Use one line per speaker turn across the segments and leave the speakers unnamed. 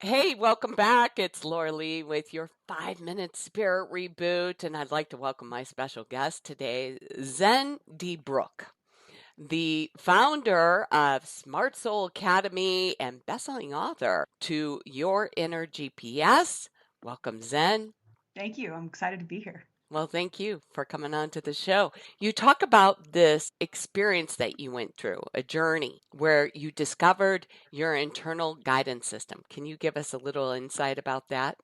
Hey, welcome back. It's Laura Lee with your 5 minute spirit reboot, and I'd like to welcome my special guest today, Zen DeBrucke, the founder of Smart Soul Academy and bestselling author to Your Inner GPS. Welcome, Zen.
Thank you. I'm excited to be here.
Well, thank you for coming on to the show. You talk about this experience that you went through, a journey where you discovered your internal guidance system. Can you give us a little insight about that?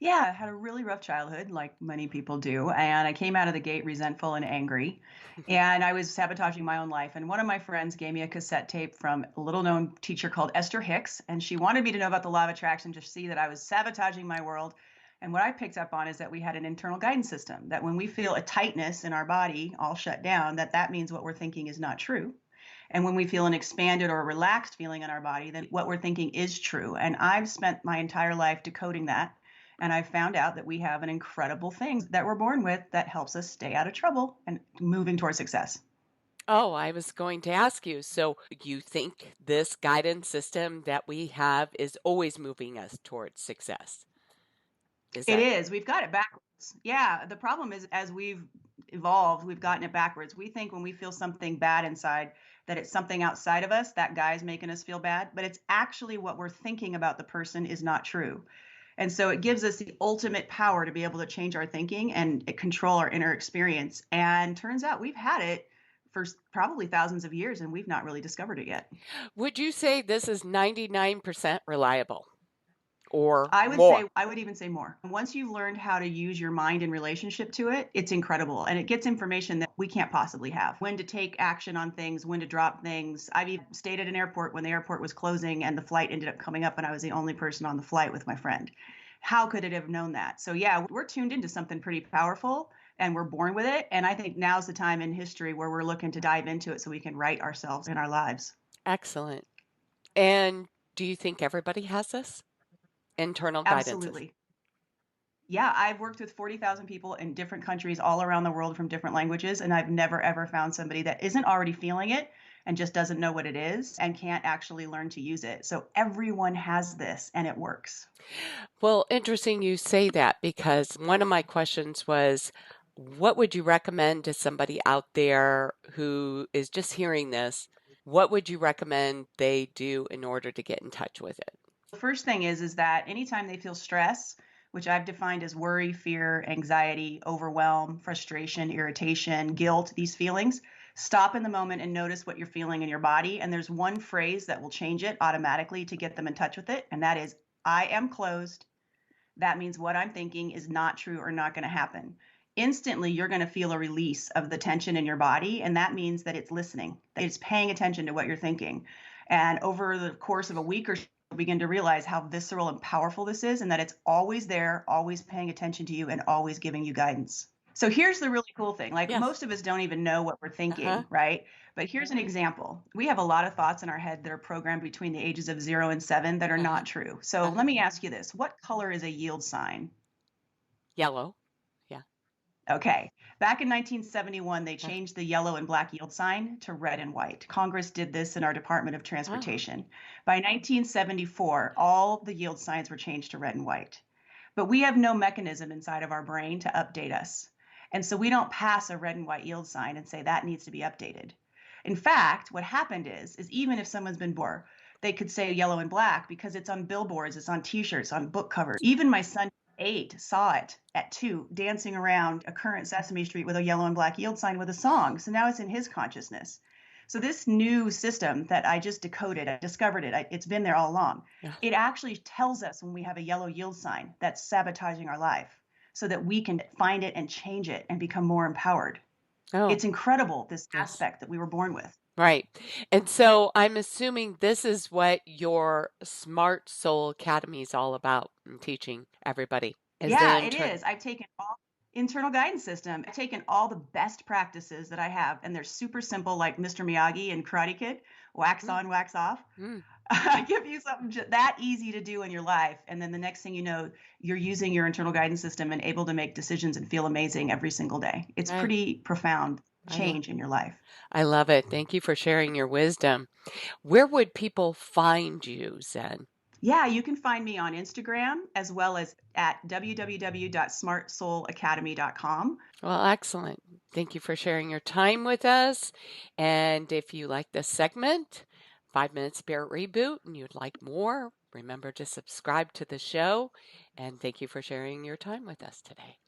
Yeah, I had a really rough childhood, like many people do. And I came out of the gate resentful and angry. And I was sabotaging my own life. And one of my friends gave me a cassette tape from a little known teacher called Esther Hicks. And she wanted me to know about the law of attraction to see that I was sabotaging my world. And what I picked up on is that we had an internal guidance system, that when we feel a tightness in our body all shut down, that means what we're thinking is not true. And when we feel an expanded or relaxed feeling in our body, then what we're thinking is true. And I've spent my entire life decoding that. And I've found out that we have an incredible thing that we're born with that helps us stay out of trouble and moving towards success.
Oh, I was going to ask you. So you think this guidance system that we have is always moving us towards success? Is
It
that
is. We've got it backwards. Yeah. The problem is, as we've evolved, we've gotten it backwards. We think when we feel something bad inside, that it's something outside of us, that guy's making us feel bad, but it's actually what we're thinking about the person is not true. And so it gives us the ultimate power to be able to change our thinking and control our inner experience. And turns out we've had it for probably thousands of years and we've not really discovered it yet.
would you say this is 99% reliable or
I would
more?
say, I would even say more. Once you've learned how to use your mind in relationship to it, it's incredible. And it gets information that we can't possibly have. When to take action on things, when to drop things. I've even stayed at an airport when the airport was closing and the flight ended up coming up and I was the only person on the flight with my friend. How could it have known that? So, yeah, we're tuned into something pretty powerful and we're born with it. And I think now's the time in history where we're looking to dive into it so we can write ourselves in our lives.
Excellent. And do you think everybody has this internal guidances?
Absolutely. Yeah, I've worked with 40,000 people in different countries all around the world from different languages, and I've never ever found somebody that isn't already feeling it and just doesn't know what it is and can't actually learn to use it. So everyone has this and it works.
Well, interesting you say that because one of my questions was, what would you recommend to somebody out there who is just hearing this? What would you recommend they do in order to get in touch with it?
The first thing is that anytime they feel stress, which I've defined as worry, fear, anxiety, overwhelm, frustration, irritation, guilt, these feelings, stop in the moment and notice what you're feeling in your body. And there's one phrase that will change it automatically to get them in touch with it, and that is, I am closed. That means what I'm thinking is not true or not going to happen. Instantly, you're going to feel a release of the tension in your body. And that means that it's listening, that it's paying attention to what you're thinking. And over the course of a week or so, you'll begin to realize how visceral and powerful this is, and that it's always there, always paying attention to you, and always giving you guidance. So here's the really cool thing. Like
Yes.
most of us don't even know what we're
Uh-huh.
thinking, right? But here's an example. We have a lot of thoughts in our head that are programmed between the ages of 0 and 7 that are
Uh-huh.
not true. So let
Uh-huh.
me ask you this. What color is a yield sign?
Yellow. Yeah.
Okay. Back in 1971, they
Uh,
changed the yellow and black yield sign to red and white. Congress did this in our Department of
Oh.
Transportation. By 1974, all the yield signs were changed to red and white. But we have no mechanism inside of our brain to update us. And so we don't pass a red and white yield sign and say that needs to be updated. In fact, what happened is even if someone's been born, they could say yellow and black because it's on billboards, it's on t-shirts, on book covers. Even my son 8 saw it at 2 dancing around a current Sesame Street with a yellow and black yield sign with a song. So now it's in his consciousness. So this new system that I just decoded, I discovered it, it's been there all along.
Yeah.
It actually tells us when we have a yellow yield sign that's sabotaging our life so that we can find it and change it and become more empowered.
Oh,
It's incredible, this
yes.
aspect that we were born with.
Right. And so I'm assuming this is what your Smart Soul Academy is all about and teaching everybody is the
Yeah, it
intern.
is. I've taken all internal guidance system. I've taken all the best practices that I have, and they're super simple, like Mr. Miyagi and Karate Kid, wax
Mm,
on, wax off.
mm.
I give you something that easy to do in your life, and then the next thing you know, you're using your internal guidance system and able to make decisions and feel amazing every single day. It's
I,
pretty profound
I, lo-
change in your life.
I love it. Thank you for sharing your wisdom. Where would people find you, Zen?
Yeah, you can find me on Instagram as well as at www.smartsoulacademy.com.
Well, excellent. Thank you for sharing your time with us. And if you like this segment, 5 Minute Spirit Reboot, and you'd like more, remember to subscribe to the show. And thank you for sharing your time with us today.